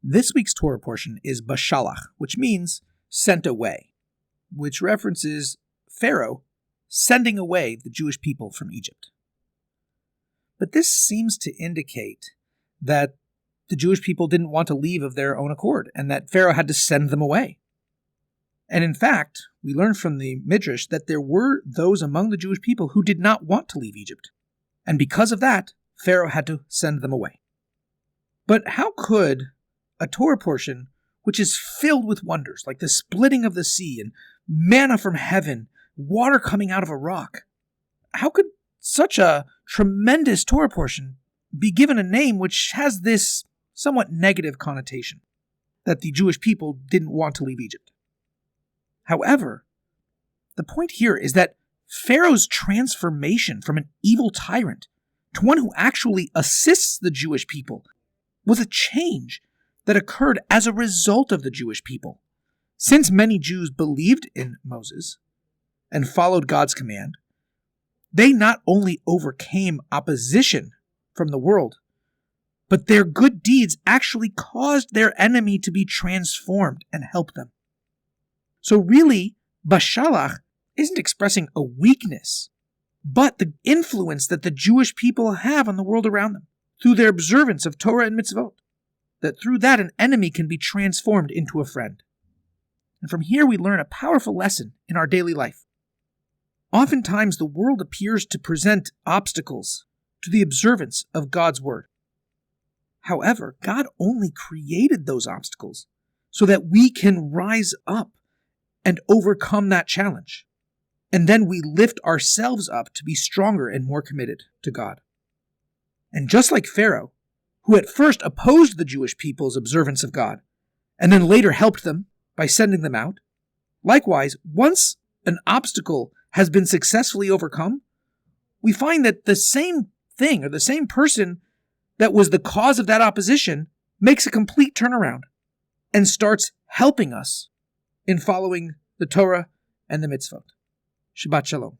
This week's Torah portion is Bashalach, which means sent away, which references Pharaoh sending away the Jewish people from Egypt. But this seems to indicate that the Jewish people didn't want to leave of their own accord, and that Pharaoh had to send them away. And in fact, we learn from the Midrash that there were those among the Jewish people who did not want to leave Egypt. And because of that, Pharaoh had to send them away. But how could a Torah portion, which is filled with wonders, like the splitting of the sea and manna from heaven, water coming out of a rock, how could such a tremendous Torah portion be given a name which has this somewhat negative connotation, that the Jewish people didn't want to leave Egypt? However, the point here is that Pharaoh's transformation from an evil tyrant to one who actually assists the Jewish people was a change that occurred as a result of the Jewish people. Since many Jews believed in Moses and followed God's command, they not only overcame opposition from the world, but their good deeds actually caused their enemy to be transformed and help them. So really, Bashalach isn't expressing a weakness, but the influence that the Jewish people have on the world around them through their observance of Torah and mitzvot, that through that an enemy can be transformed into a friend. And from here we learn a powerful lesson in our daily life. Oftentimes the world appears to present obstacles to the observance of God's word. However, God only created those obstacles so that we can rise up and overcome that challenge. And then we lift ourselves up to be stronger and more committed to God. And just like Pharaoh, who at first opposed the Jewish people's observance of God, and then later helped them by sending them out, likewise, once an obstacle has been successfully overcome, we find that the same thing or the same person that was the cause of that opposition makes a complete turnaround and starts helping us in following the Torah and the mitzvot. Shabbat Shalom.